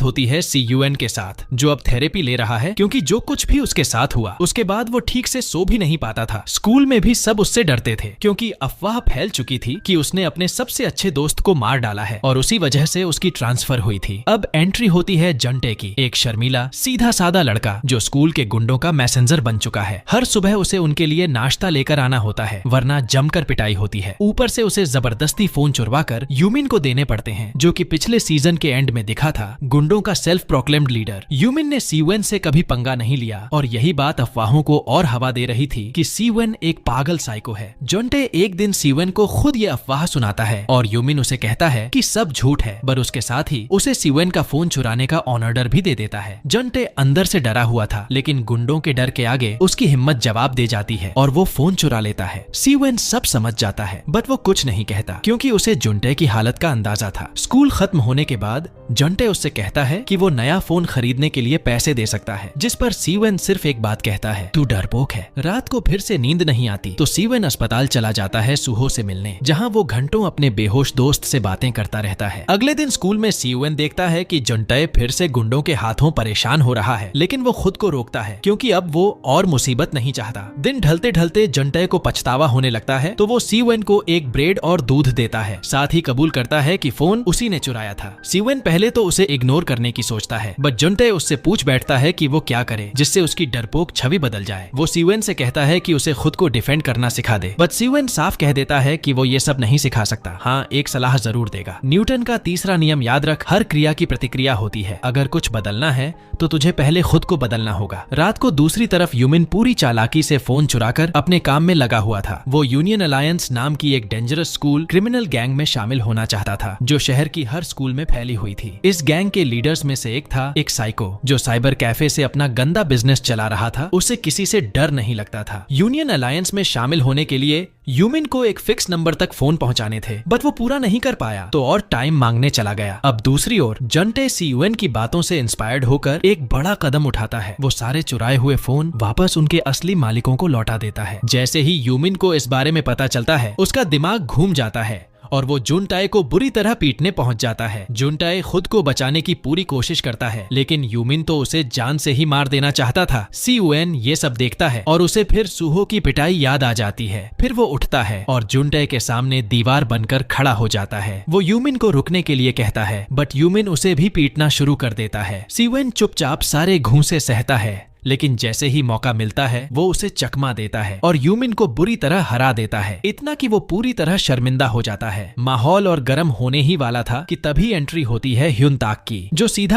होती है सीयूएन के साथ, जो अब थेरेपी ले रहा है क्योंकि जो कुछ भी उसके साथ हुआ उसके बाद वो ठीक से सो भी नहीं पाता था। स्कूल में भी सब उससे डरते थे क्योंकि अफवाह फैल चुकी थी कि उसने अपने सबसे अच्छे दोस्त को मार डाला है और उसी वजह से उसकी ट्रांसफर हुई थी। अब एंट्री होती है जंटे की, एक शर्मीला सीधा साधा लड़का जो स्कूल के गुंडों का मैसेंजर बन चुका है। हर सुबह उसे उनके लिए नाश्ता लेकर आना होता है वरना जमकर पिटाई होती है। ऊपर से उसे जबरदस्ती फोन चुरवाकर यूमिन को देने पड़ते हैं, जो कि पिछले सीजन के एंड में दिखा था गुंडों का सेल्फ प्रोक्लेम्ड लीडर। यूमिन ने सीवेन से कभी पंगा नहीं लिया और यही बात अफवाहों को और हवा दे रही थी कि सीवेन एक पागल साइको है। जंटे एक दिन सीवेन को खुद ये अफवाह सुनाता है और यूमिन उसे कहता है कि सब झूठ है, पर उसके साथ ही उसे सीवेन का फोन चुराने का ऑर्डर भी दे देता है। जंटे अंदर से डरा हुआ था, लेकिन गुंडों के डर के आगे उसकी हिम्मत जवाब दे जाती है और वो फोन चुरा लेता है। सीवेन सब समझ जाता है बट वो कुछ नहीं कहता क्योंकि उसे जंटे की हालत का अंदाजा था। स्कूल खत्म होने के बाद जंटे उससे कहता है कि वो नया फोन खरीदने के लिए पैसे दे सकता है, जिस पर सीवेन सिर्फ एक बात कहता है, तू डरपोक है। रात को फिर से नींद नहीं आती तो सीवेन अस्पताल चला जाता है सुहो से मिलने, जहां वो घंटों अपने बेहोश दोस्त से बातें करता रहता है। अगले दिन स्कूल में सीवेन देखता है कि जंटे फिर से गुंडों के हाथों परेशान हो रहा है, लेकिन वो खुद को रोकता है क्योंकि अब वो और मुसीबत नहीं चाहता। दिन ढलते ढलते जंटे को पछतावा होने लगता है तो वो सीवेन को एक ब्रेड और दूध देता है, साथ ही कबूल करता है कि फोन उसी ने चुराया था। सीवेन पहले तो उसे इग्नोर करने की सोचता है बट जंटे उससे पूछ बैठता है कि वो क्या करे जिससे उसकी डरपोक छवि बदल जाए। वो सीवेन से कहता है कि उसे खुद को डिफेंड करना सिखा दे, बट सीवेन साफ कह देता है कि वो ये सब नहीं सिखा सकता। हाँ, एक सलाह जरूर देगा। न्यूटन का तीसरा नियम याद रख, हर क्रिया की प्रतिक्रिया होती है। अगर कुछ बदलना है तो तुझे पहले खुद को बदलना होगा। रात को दूसरी तरफ यूमिन पूरी चालाकी से फोन चुराकर अपने काम में लगा हुआ था। वो यूनियन अलायंस नाम की एक डेंजरस स्कूल क्रिमिनल गैंग में शामिल होना चाहता था जो शहर की हर स्कूल में फैली हुई थी। इस गैंग के लीडर्स में से एक था एक साइको जो साइबर कैफे से अपना गंदा बिजनेस चला रहा था। उसे किसी से डर नहीं लगता था। यूनियन अलायंस में शामिल होने के लिए यूमिन को एक फिक्स नंबर तक फोन पहुंचाने थे बट वो पूरा नहीं कर पाया तो और टाइम मांगने चला गया। अब दूसरी ओर जंटे सीयूएन की बातों से इंस्पायर्ड होकर एक बड़ा कदम उठाता है। वो सारे चुराए हुए फोन वापस उनके असली मालिकों को लौटा देता है। जैसे ही यूमिन को इस बारे में पता चलता है उसका दिमाग घूम जाता है और वो जुनटाए को बुरी तरह पीटने पहुंच जाता है। जुनटाए खुद को बचाने की पूरी कोशिश करता है लेकिन यूमिन तो उसे जान से ही मार देना चाहता था। सीयूएन ये सब देखता है और उसे फिर सुहो की पिटाई याद आ जाती है। फिर वो उठता है और जुनटाए के सामने दीवार बनकर खड़ा हो जाता है। वो यूमिन को रुकने के लिए कहता है बट यूमिन उसे भी पीटना शुरू कर देता है। सीयूएन चुपचाप सारे घूंसे सहता है, लेकिन जैसे ही मौका मिलता है वो उसे चकमा देता है और यूमिन को बुरी तरह हरा देता है, इतना कि वो पूरी तरह शर्मिंदा हो जाता है। माहौल और गर्म होने ही वाला था कि तभी एंट्री होती है ह्युन ताक की, जो सीधा